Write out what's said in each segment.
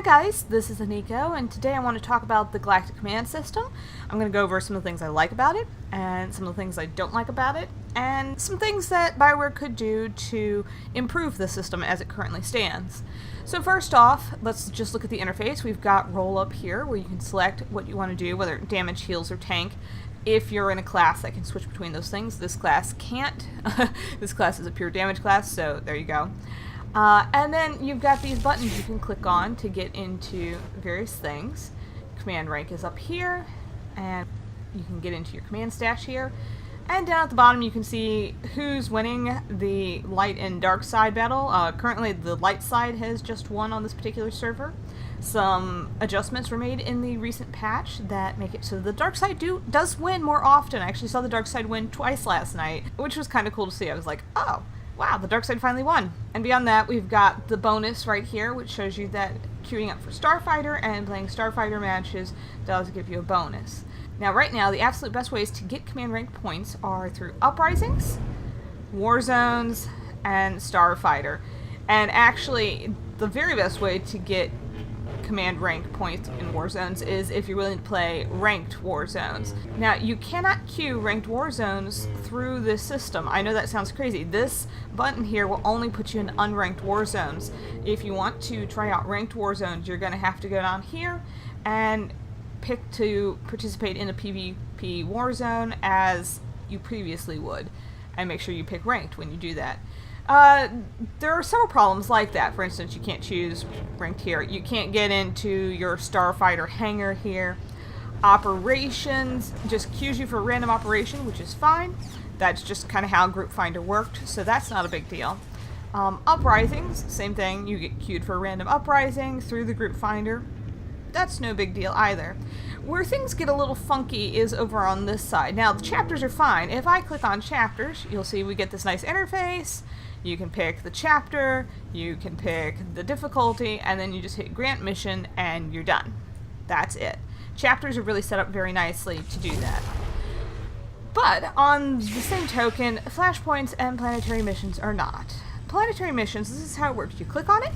guys, this is Aniko, and today I want to talk about the Galactic Command system. I'm going to go over some of the things I like about it, and some of the things I don't like about it, and some things that Bioware could do to improve the system as it currently stands. So first off, let's just look at the interface. We've got roll up here, where you can select what you want to do, whether damage, heals, or tank. If you're in a class that can switch between those things, this class can't. This class is a pure damage class, so there you go. And then you've got these buttons you can click on to get into various things. Command rank is up here, and you can get into your command stash here. And down at the bottom you can see who's winning the light and dark side battle. Currently the light side has just won on this particular server. Some adjustments were made in the recent patch that make it so the dark side does win more often. I actually saw the dark side win twice last night, which was kind of cool to see. I was like, oh, wow, the dark side finally won. And beyond that, we've got the bonus right here, which shows you that queuing up for Starfighter and playing Starfighter matches does give you a bonus. Now, right now, the absolute best ways to get command rank points are through Uprisings, War Zones, and Starfighter. And actually, the very best way to get command rank points in war zones is if you're willing to play ranked war zones. Now, you cannot queue ranked war zones through this system. I know that sounds crazy. This button here will only put you in unranked war zones. If you want to try out ranked war zones, you're going to have to go down here and pick to participate in a PvP war zone as you previously would, and make sure you pick ranked when you do that. There are several problems like that. For instance, you can't choose ranked here. You can't get into your Starfighter hangar here. Operations just queues you for a random operation, which is fine. That's just kind of how Group Finder worked, so that's not a big deal. Uprisings, same thing. You get queued for a random uprising through the Group Finder. That's no big deal either. Where things get a little funky is over on this side. Now, the chapters are fine. If I click on chapters, you'll see we get this nice interface. You can pick the chapter, you can pick the difficulty, and then you just hit grant mission and you're done. That's it. Chapters are really set up very nicely to do that. But on the same token, flashpoints and planetary missions are not. Planetary missions, this is how it works. You click on it,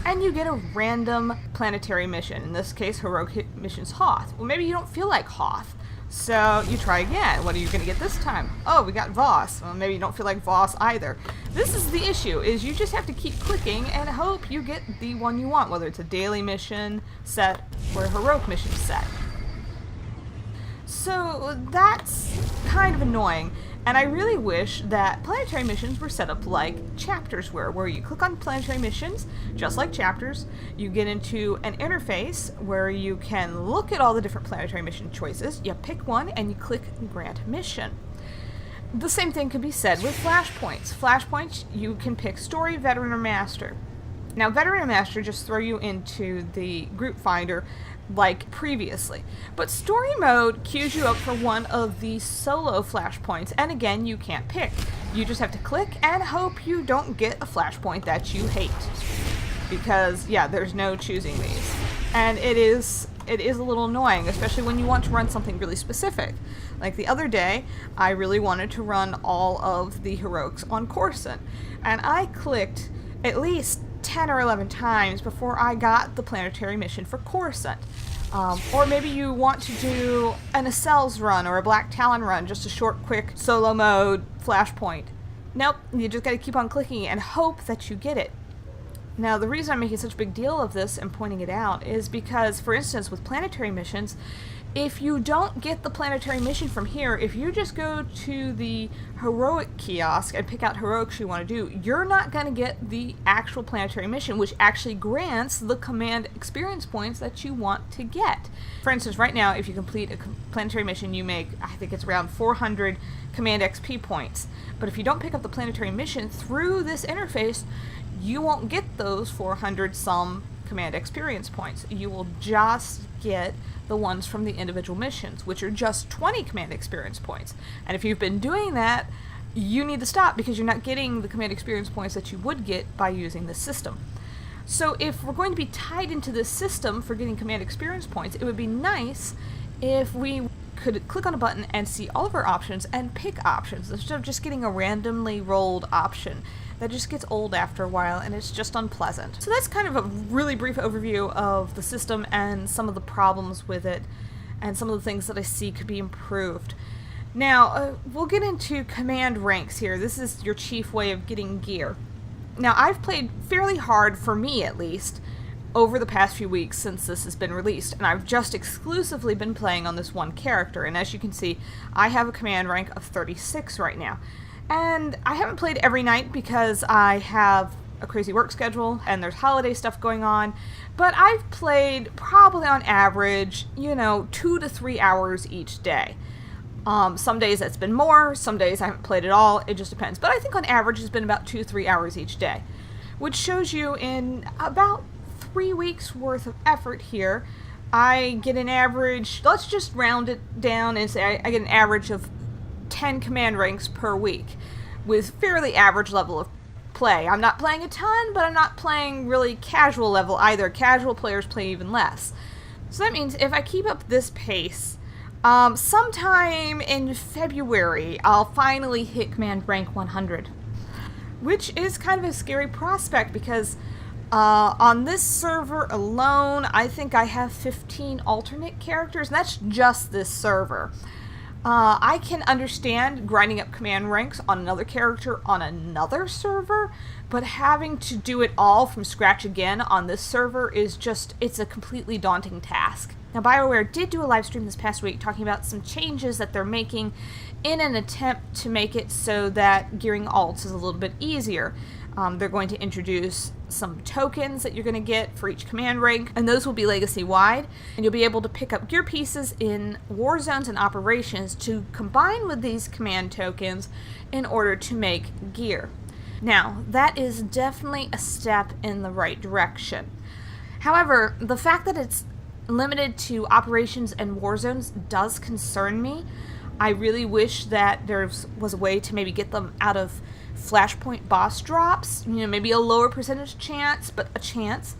and you get a random planetary mission. In this case, heroic missions Hoth. Well, maybe you don't feel like Hoth, so you try again. What are you going to get this time? Oh, we got Voss. Well, maybe you don't feel like Voss either. This is the issue, is you just have to keep clicking and hope you get the one you want, whether it's a daily mission set or a heroic mission set. So that's kind of annoying. And I really wish that planetary missions were set up like chapters were, where you click on planetary missions, just like chapters, you get into an interface where you can look at all the different planetary mission choices, you pick one, and you click Grant Mission. The same thing could be said with flashpoints. Flashpoints, you can pick Story, Veteran, or Master. Now, Veteran and Master just throw you into the Group Finder like previously. But Story Mode queues you up for one of the solo flashpoints, and again, you can't pick. You just have to click and hope you don't get a flashpoint that you hate. Because, yeah, there's no choosing these. And it is a little annoying, especially when you want to run something really specific. Like the other day, I really wanted to run all of the heroics on Coruscant, and I clicked at least 10 or 11 times before I got the planetary mission for Coruscant. Or maybe you want to do an Accel's run or a Black Talon run, just a short, quick, solo mode flashpoint. Nope, you just gotta keep on clicking and hope that you get it. Now, the reason I'm making such a big deal of this and pointing it out is because, for instance, with planetary missions, if you don't get the planetary mission from here, if you just go to the heroic kiosk and pick out heroics you want to do, you're not going to get the actual planetary mission, which actually grants the command experience points that you want to get. For instance, right now, if you complete a planetary mission, you make, I think it's around 400 command XP points. But if you don't pick up the planetary mission through this interface, you won't get those 400 some command experience points. You will just get the ones from the individual missions, which are just 20 command experience points. And if you've been doing that, you need to stop, because you're not getting the command experience points that you would get by using this system. So if we're going to be tied into this system for getting command experience points, it would be nice if we could click on a button and see all of our options and pick options instead of just getting a randomly rolled option. that just gets old after a while, and it's just unpleasant. So that's kind of a really brief overview of the system and some of the problems with it, and some of the things that I see could be improved. Now, we'll get into command ranks here. This is your chief way of getting gear. Now, I've played fairly hard, for me at least, over the past few weeks since this has been released, and I've just exclusively been playing on this one character, and as you can see, I have a command rank of 36 right now. And I haven't played every night because I have a crazy work schedule and there's holiday stuff going on, but I've played probably on average, 2 to 3 hours each day. Some days that's been more, some days I haven't played at all, it just depends. But I think on average it's been about 2-3 hours each day, which shows you in about 3 weeks worth of effort here, I get an average, let's just round it down and say I get an average of 10 command ranks per week, with fairly average level of play. I'm not playing a ton, but I'm not playing really casual level either. Casual players play even less. So that means if I keep up this pace, sometime in February, I'll finally hit command rank 100, which is kind of a scary prospect because on this server alone, I think I have 15 alternate characters, and that's just this server. I can understand grinding up command ranks on another character on another server, but having to do it all from scratch again on this server is just, it's a completely daunting task. Now, Bioware did do a live stream this past week talking about some changes that they're making in an attempt to make it so that gearing alts is a little bit easier. They're going to introduce some tokens that you're going to get for each command rank, and those will be legacy-wide, and you'll be able to pick up gear pieces in war zones and operations to combine with these command tokens in order to make gear. Now, that is definitely a step in the right direction. However, the fact that it's limited to operations and war zones does concern me. I really wish that there was a way to maybe get them out of Flashpoint boss drops, maybe a lower percentage chance, but a chance.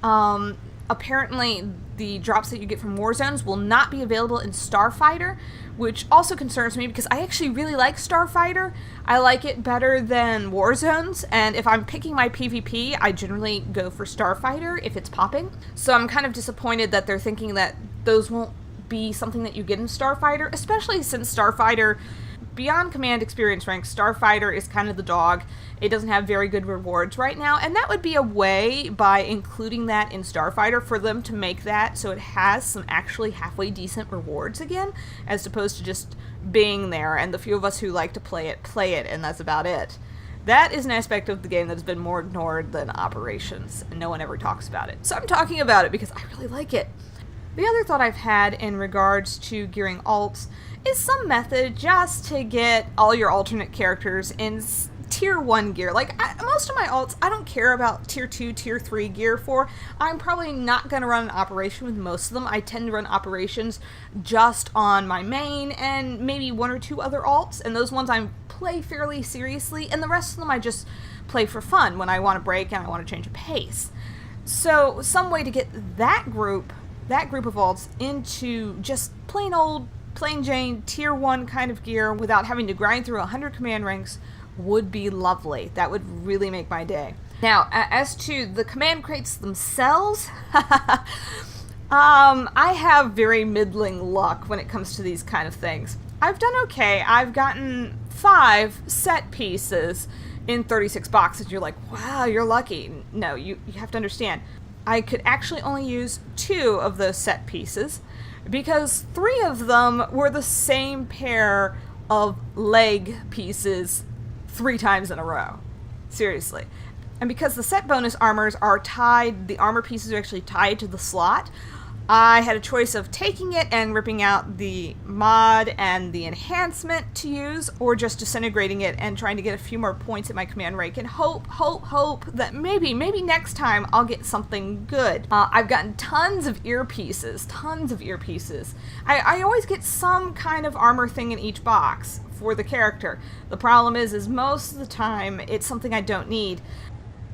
Apparently, the drops that you get from war zones will not be available in Starfighter, which also concerns me because I actually really like Starfighter. I like it better than war zones, and if I'm picking my PvP, I generally go for Starfighter if it's popping. So I'm kind of disappointed that they're thinking that those won't be something that you get in Starfighter, especially since Starfighter, beyond command experience rank, Starfighter is kind of the dog. It doesn't have very good rewards right now, and that would be a way, by including that in Starfighter, for them to make that so it has some actually halfway decent rewards again, as opposed to just being there, and the few of us who like to play it, and that's about it. That is an aspect of the game that has been more ignored than operations, and no one ever talks about it. So I'm talking about it because I really like it. The other thought I've had in regards to gearing alts is some method just to get all your alternate characters in tier 1 gear. Like, most of my alts, I don't care about tier 2, tier 3 gear for. I'm probably not going to run an operation with most of them. I tend to run operations just on my main and maybe 1 or 2 other alts, and those ones I play fairly seriously, and the rest of them I just play for fun when I want to break and I want to change a pace. So some way to get that group of alts into just plain old, plain Jane, tier 1 kind of gear without having to grind through 100 command ranks would be lovely. That would really make my day. Now, as to the command crates themselves, I have very middling luck when it comes to these kind of things. I've done okay. I've gotten 5 set pieces in 36 boxes. You're like, wow, you're lucky. No, you have to understand. I could actually only use 2 of those set pieces because 3 of them were the same pair of leg pieces 3 times in a row. Seriously. And because the set bonus armors are tied, the armor pieces are actually tied to the slot, I had a choice of taking it and ripping out the mod and the enhancement to use, or just disintegrating it and trying to get a few more points at my command rank and hope that maybe next time I'll get something good. I've gotten tons of earpieces. I always get some kind of armor thing in each box for the character. The problem is most of the time it's something I don't need.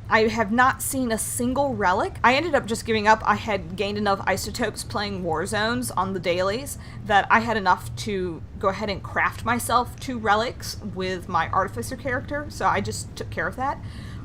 I have not seen a single relic. I ended up just giving up. I had gained enough isotopes playing war zones on the dailies that I had enough to go ahead and craft myself 2 relics with my artificer character, so I just took care of that.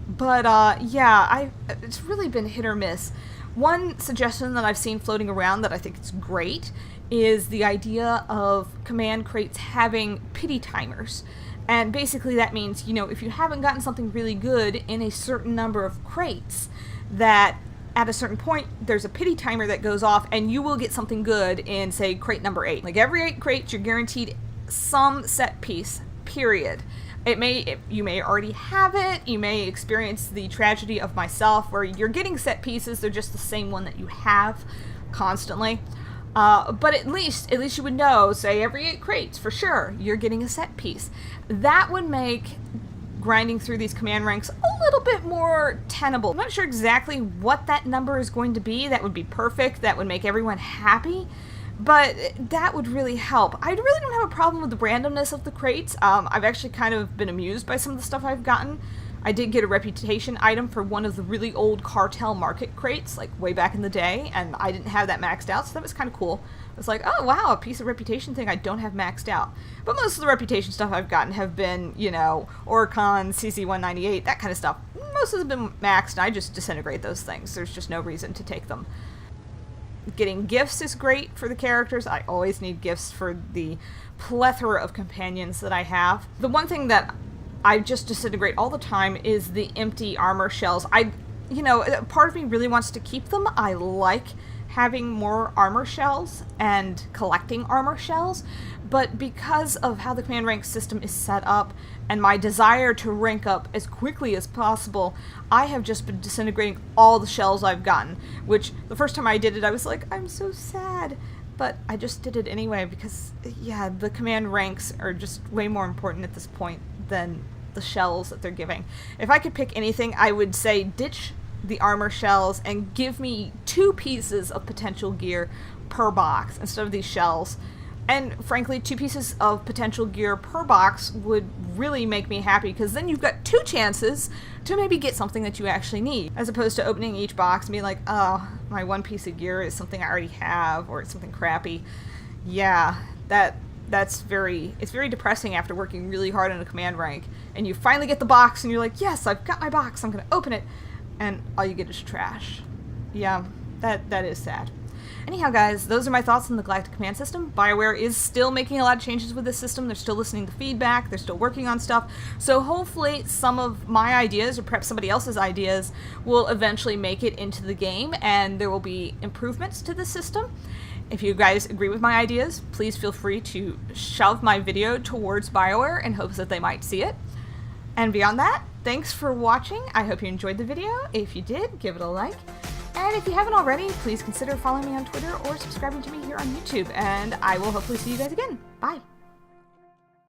But yeah, it's really been hit or miss. One suggestion that I've seen floating around that I think is great is the idea of command crates having pity timers. And basically that means, you know, if you haven't gotten something really good in a certain number of crates, that at a certain point there's a pity timer that goes off and you will get something good in, say, crate number 8. Like every 8 crates, you're guaranteed some set piece, period. You may already have it, you may experience the tragedy of myself where you're getting set pieces, they're just the same one that you have constantly. But at least you would know, say every 8 crates, for sure, you're getting a set piece. That would make grinding through these command ranks a little bit more tenable. I'm not sure exactly what that number is going to be. That would be perfect. That would make everyone happy. But that would really help. I really don't have a problem with the randomness of the crates. I've actually kind of been amused by some of the stuff I've gotten. I did get a reputation item for one of the really old cartel market crates, like way back in the day, and I didn't have that maxed out, so that was kind of cool. I was like, oh wow, a piece of reputation thing I don't have maxed out. But most of the reputation stuff I've gotten have been, you know, Oricon, CC-198, that kind of stuff. Most of them have been maxed, and I just disintegrate those things. There's just no reason to take them. Getting gifts is great for the characters. I always need gifts for the plethora of companions that I have. The one thing that I just disintegrate all the time is the empty armor shells. You know, part of me really wants to keep them. I like having more armor shells and collecting armor shells, but because of how the command rank system is set up and my desire to rank up as quickly as possible, I have just been disintegrating all the shells I've gotten, which the first time I did it I was like, I'm so sad. But I just did it anyway because, yeah, the command ranks are just way more important at this point than the shells that they're giving. If I could pick anything, I would say ditch the armor shells and give me 2 pieces of potential gear per box instead of these shells. And frankly, 2 pieces of potential gear per box would really make me happy, because then you've got 2 chances to maybe get something that you actually need, as opposed to opening each box and being like, oh, my 1 piece of gear is something I already have, or it's something crappy. Yeah, it's very depressing after working really hard on a command rank, and you finally get the box and you're like, yes, I've got my box, I'm gonna open it, and all you get is trash. Yeah, that is sad. Anyhow, guys, those are my thoughts on the Galactic Command system. Bioware is still making a lot of changes with this system. They're still listening to feedback. They're still working on stuff. So hopefully some of my ideas, or perhaps somebody else's ideas, will eventually make it into the game, and there will be improvements to the system. If you guys agree with my ideas, please feel free to shove my video towards Bioware in hopes that they might see it. And beyond that, thanks for watching. I hope you enjoyed the video. If you did, give it a like. And if you haven't already, please consider following me on Twitter or subscribing to me here on YouTube. And I will hopefully see you guys again. Bye.